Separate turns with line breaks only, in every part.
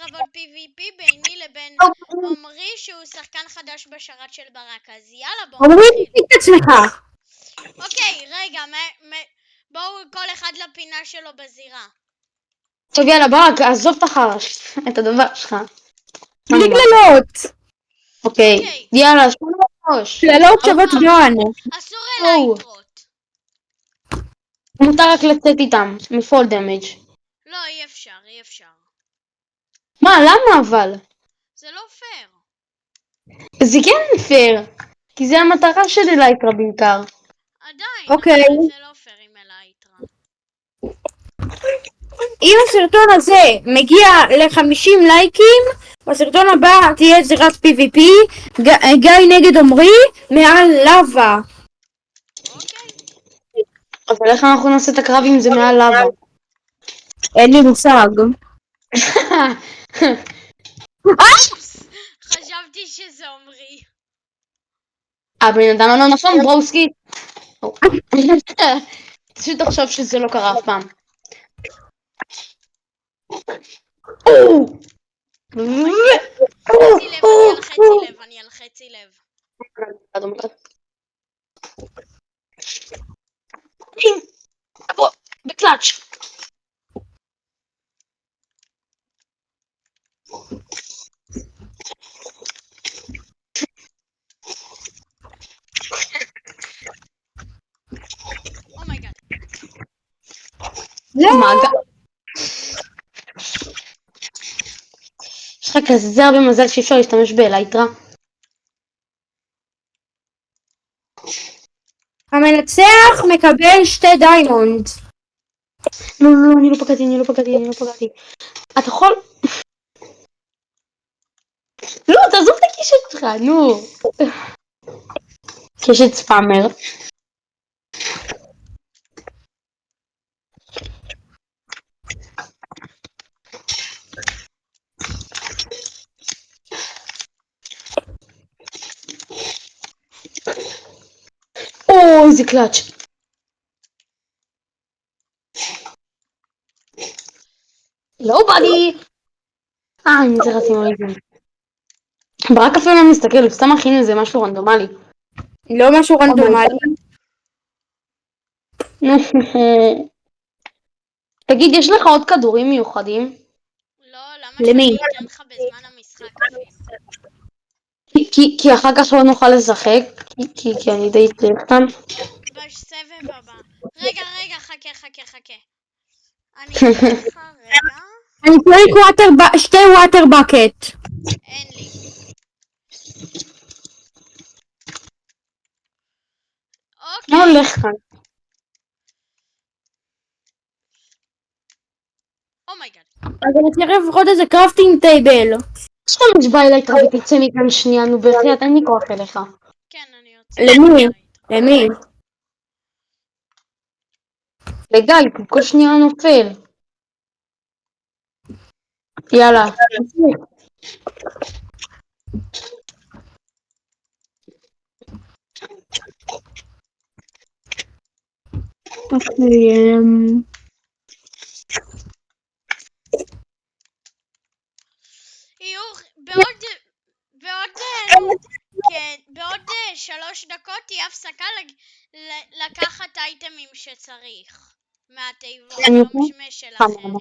קרבות PvP ביני לבין עומרי שהוא שחקן חדש בשרת של ברק, אז יאללה בואו
עומרי,
נתחיל.
תציג את עצמך.
אוקיי, רגע, בואו כל אחד לפינה שלו בזירה.
טוב יאללה ברק, עזוב את החרש, את הדבר שלך.
בלי קללות.
אוקיי, יאללה, 3.
קללות שוות גאון.
אסור אלייטרות.
מותר רק לצאת איתם, מפול דמג'.
לא, אי אפשר, אי אפשר.
מה, למה אבל?
זה לא פייר.
זה כן פייר, כי זה המטרה של אלייטרה בעיקר.
עדיין,
אוקיי.
אבל זה לא פייר עם אלייטרה.
אם הסרטון הזה מגיע ל-50 לייקים, בסרטון הבא תהיה זירת PvP, גיא נגד עומרי, מעל לava.
אוקיי.
אבל איך אנחנו נעשה את הקרב אם זה מעל לבה?
אין לי מושג.
חשבתי שזה עומרי.
הבן אדם הלא נכון, ברוסקי. פשוט תחשוב שזה לא קרה אף פעם.
אני על חצי לב.
בקלאץ'.
אומייגאד.
יש לך כזה הרבה מזל שאפשר להשתמש באלייטרה.
המנצח מקבל 2 דיימונד.
לא, אני לא פגעתי. אתה יכול... לא, תעזוב את הקשת שלך, נו. קשת ספאמר. איזה קלאץ'. לא באדי. אני צריך לשים רגע. ברק אפילו לא מסתכל, הוא סתם מכין איזה משהו רנדומלי.
לא משהו רנדומלי.
תגיד, יש לך עוד כדורים מיוחדים?
לא, למה
למי?
שאני אתן לך בזמן המשחק אפילו?
כי אחר כך לא נוכל לשחק, כי אני די צריך אותם.
בסבב הבא. רגע, חכה. אני אתן לך רגע.
אני צריך 2 וואטר בקט.
אין לי.
מה
אוקיי.
הולך כאן?
אומייגאד.
אז אני צריך לפחות איזה קרפטינג טייבל.
שתמש באלייטרה ותצא מכאן שנייה, נו בהחלט, אין לי כוח אליך.
כן, אני יוצא.
למי?
לגיא, כל שנייה נופל. יאללה.
בעוד 3 דקות תהיה הפסקה לקחת אייטמים שצריך מהתיבות, לא של אחרים.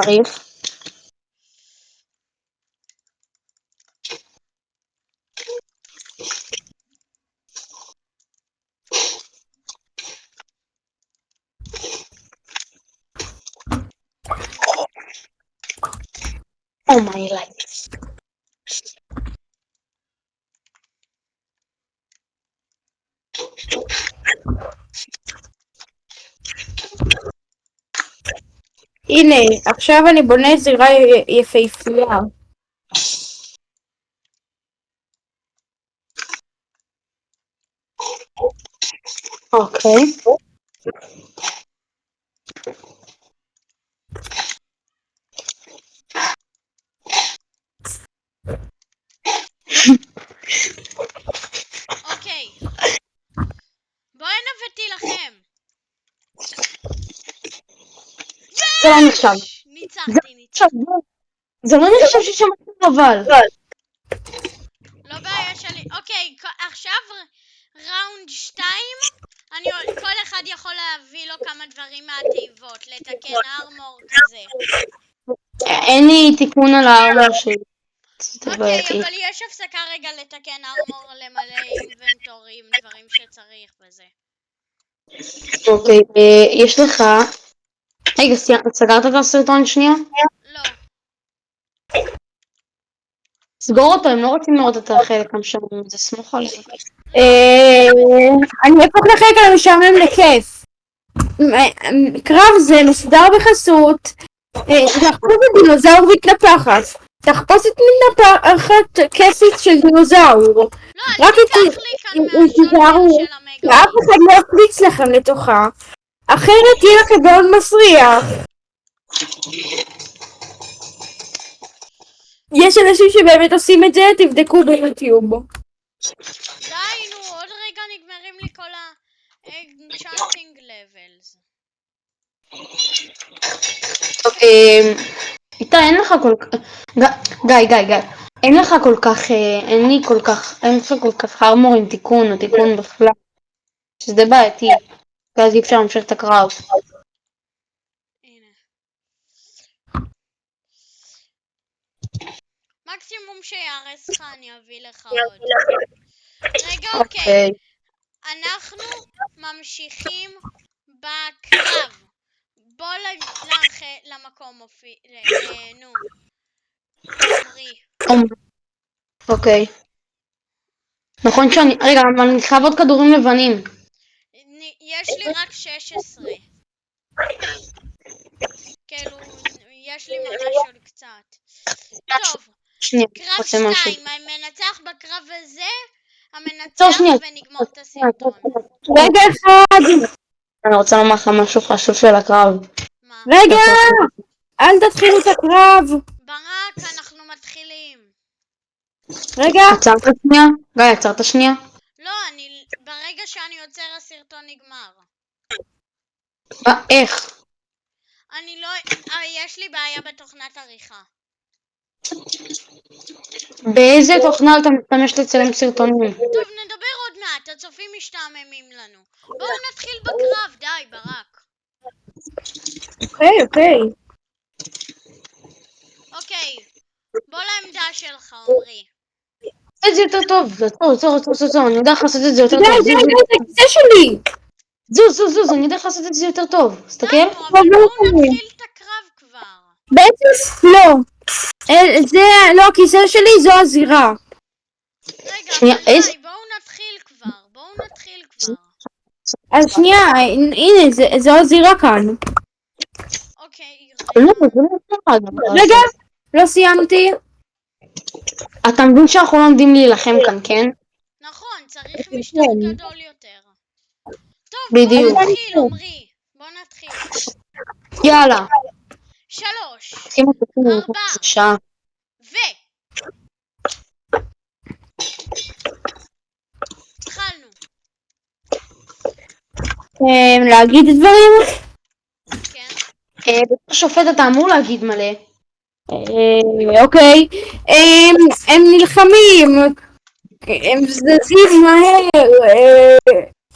צריך. Oh my life.
הנה, עכשיו אני בונה זירה יפהפייה.
אוקיי.
אוקיי. בואי נבטי לכם.
זה לא נחשב.
ניצחתי.
זה לא נחשב ששמעתי אבל.
לא בעיה שלי. אוקיי, עכשיו ראונד 2. כל אחד יכול להביא לו כמה דברים מהתיבות, לתקן ארמור כזה.
אין לי תיקון על הארמור שלי. זה
אוקיי,
בעייתי.
אבל יש הפסקה רגע לתקן ארמור, למלא אינבנטורים, דברים שצריך וזה.
אוקיי, יש לך... רגע, סגרת את הסרטון שנייה?
לא.
סגור אותו, הם לא רוצים לראות את החלק המשעמם, זה סמוך עליהם.
אני אהפוך לחלק על המשעמם לכיף. קרב זה מסודר בחסות. תחפוש את דינוזאור מתנפחת. תחפושת מתנפחת כיפית של דינוזאור.
לא, אל תיקח לי כאן מהשולחן של המגה.
ואף אחד לא יפליץ לכם לתוכה. אחרת יהיה לכם מאוד מסריח. יש אנשים שבאמת עושים את זה, תבדקו ביוטיוב.
די, נו, עוד רגע נגמרים לי כל ה-enchanting levels.
טוב, איתה, אין לך כל כך... גיא. אין לך כל כך ארמור עם תיקון או תיקון בכלל. שזה בעייתי. ואז אי אפשר להמשיך את הקרב.
הנה. מקסימום שיהרס לך אני אביא לך עוד. רגע, אוקיי. אנחנו ממשיכים בקרב. בוא למקום נו. עמרי.
אוקיי. נכון שאני... רגע, אבל אני חייב עוד כדורים לבנים.
יש לי רק 16. כאילו, יש לי ממש עוד קצת. טוב,
שנייה,
קרב
רוצה משהו.
2, המנצח בקרב הזה, המנצח ונגמור את הסרטון.
רגע אחד.
אני רוצה לומר לך משהו חשוב של הקרב.
מה?
רגע! אל תתחילו את הקרב.
ברק, אנחנו מתחילים.
רגע.
עצרת שנייה? גיא, עצרת שנייה?
לא, ברגע שאני עוצר הסרטון נגמר.
איך?
אני לא... יש לי בעיה בתוכנת עריכה.
באיזה תוכנה אתה משתמש לצלם סרטונים?
טוב, נדבר עוד מעט, הצופים משתעממים לנו. בואו נתחיל בקרב, די, ברק.
אוקיי.
אוקיי, בוא לעמדה שלך, עמרי.
זה יותר טוב, זו, אני יודע איך לעשות את זה יותר טוב.
די, זה הכיסא שלי.
זו, אני יודע איך לעשות את זה יותר טוב. תסתכל.
די, נו, אבל בואו נתחיל את הקרב כבר.
בעצם לא. זה לא הכיסא שלי, זו הזירה.
רגע,
שנייה,
אבל די, בואו נתחיל כבר.
אז שנייה, הנה, זו הזירה כאן.
אוקיי,
לא, זה לא נכון.
רגע, לא סיימתי.
אתה מבין שאנחנו לא עומדים להילחם כאן, כן?
נכון, צריך משטר גדול יותר. טוב,
בדיוק.
בוא נתחיל, עמרי. בוא נתחיל.
יאללה.
3, 4,
שעה.
התחלנו.
להגיד דברים?
כן.
שופט אתה אמור להגיד מלא.
אוקיי. הם נלחמים. הם זזים מהר.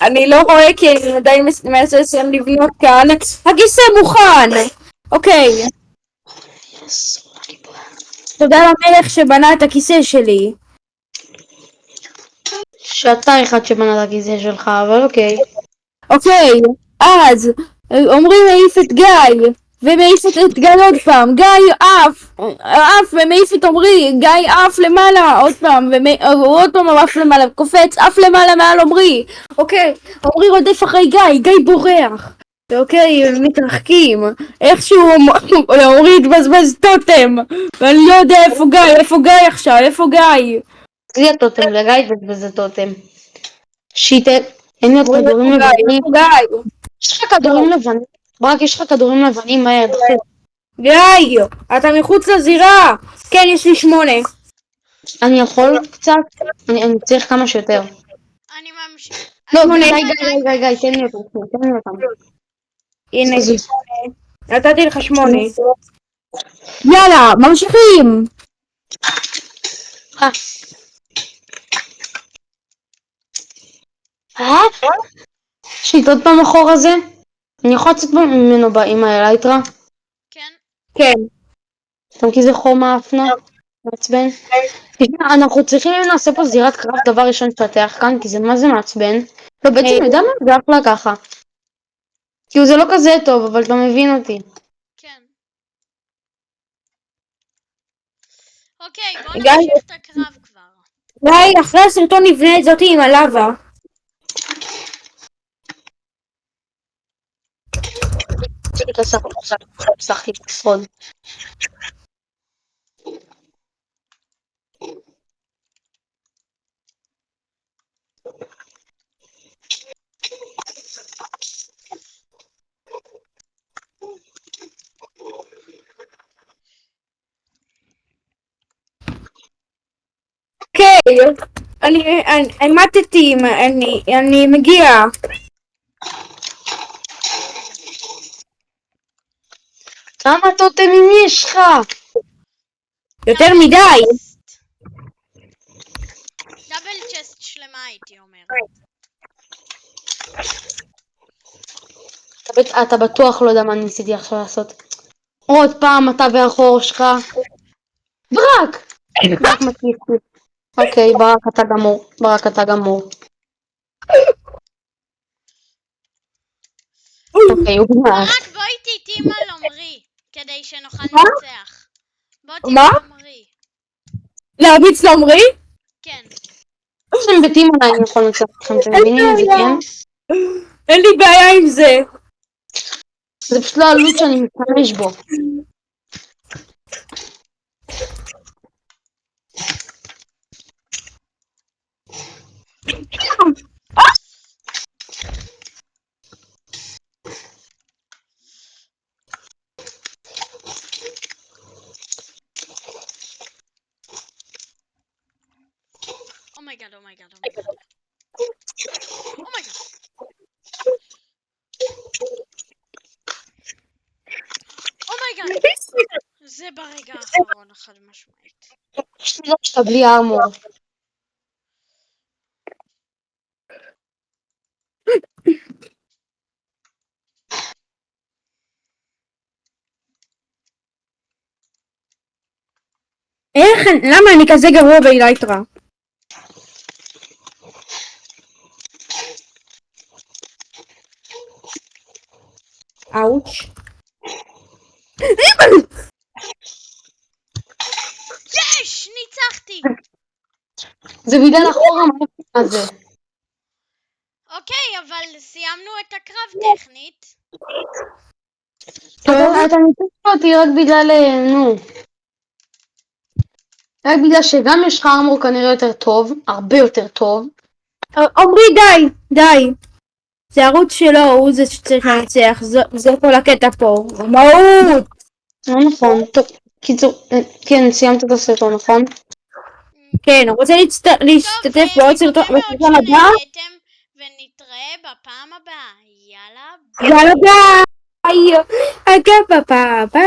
אני לא רואה כי אני עדיין מנסה לסיים לבנות כאן. הכיסא מוכן. אוקיי. תודה למלך שבנה את הכיסא שלי.
שאתה אחד שבנה את הכיסא שלך, אבל אוקיי.
אוקיי, אז אומרים מעיף את גיא, ומעיף את גיא עוד פעם, גיא עף, ומעיף את עמרי, גיא עף למעלה, עוד פעם, ועוד פעם עף למעלה, קופץ, עף למעלה מעל עמרי, אוקיי, עמרי רודף אחרי גיא בורח, אוקיי, מתרחקים, איכשהו עמרי התבזבז טוטם, ואני לא יודע איפה גיא עכשיו, איפה גיא?
זה הטוטם, לגיא וזה טוטם. שיטת, אין לי עוד כדורים לבנים. יש לך כדורים לבנים? ברק, יש לך כדורים לבנים מהר, דחוף.
גיא, אתה מחוץ לזירה. כן, יש לי 8.
אני יכול קצת? אני צריך כמה שיותר.
אני ממשיך.
לא, גיא, תן לי אותם.
הנה, נתתי לך 8. יאללה, ממשיכים.
שיט עוד פעם החור הזה? אני יכול לצאת ממנו עם האלייטרה?
כן.
כן.
סתם כי זה חור מאפנה? מעצבן? תשמע, אנחנו צריכים אם נעשה פה זירת קרב דבר ראשון שפתח כאן, כי זה מה זה מעצבן. לא, בעצם יודע מה? זה אחלה ככה. כאילו זה לא כזה טוב, אבל אתה מבין אותי.
כן. אוקיי, בוא
גיא.
נמשיך את הקרב כבר.
גיא, אחרי הסרטון נבנה את זאתי עם הלאבה.
הצלחתי לשרוד.
אוקיי, אני מתתי, אני מגיע.
כמה טוטמים יש לך?
יותר מדי.
דאבל צ'סט שלמה הייתי אומר.
אתה בטוח לא יודע מה ניסיתי עכשיו לעשות. עוד פעם אתה והחור שלך. ברק! ברק מטיף לי. אוקיי, ברק אתה גמור. ברק אתה גמור. אוקיי, הוא גמר.
ברק, בוא איתי טימה לומרי, כדי שנוכל לנצח. בוא טימה
מה?
לומרי.
להרביץ לעומרי?
כן.
שהם בתים עליי אני יכול לנצח אתכם, אתם מבינים את זה, כן?
אין לי בעיה עם זה.
זה פשוט לא עלות שאני משתמש בו.
אומייגאד, אומייגאד, אומייגאד. אומייגאד. אומייגאד. זה ברגע האחרון, חד משמעית.
שתדע שאתה בלי ארמור.
איך, למה אני כזה גרוע באלייטרה? אאוץ'.
יש! ניצחתי! זה
בגלל החור המאפן הזה.
אוקיי, אבל סיימנו את הקרב טכנית.
אתה ניצחת אותי רק בגלל, רק בגלל שגם יש לך ארמור כנראה יותר טוב, הרבה יותר טוב.
עומרי, די. זה ערוץ שלו, הוא זה שצריך לנצח, זה כל הקטע פה. מהות!
לא נכון, טוב, קיצור, כן, סיימת את הסרטון, נכון?
כן, הוא רוצה להשתתף בעוד סרטון
מאוד
בסרטון הבא?
שנהנתם, ונתראה בפעם הבאה. יאללה.
יאללה ביי! אגב, ביי!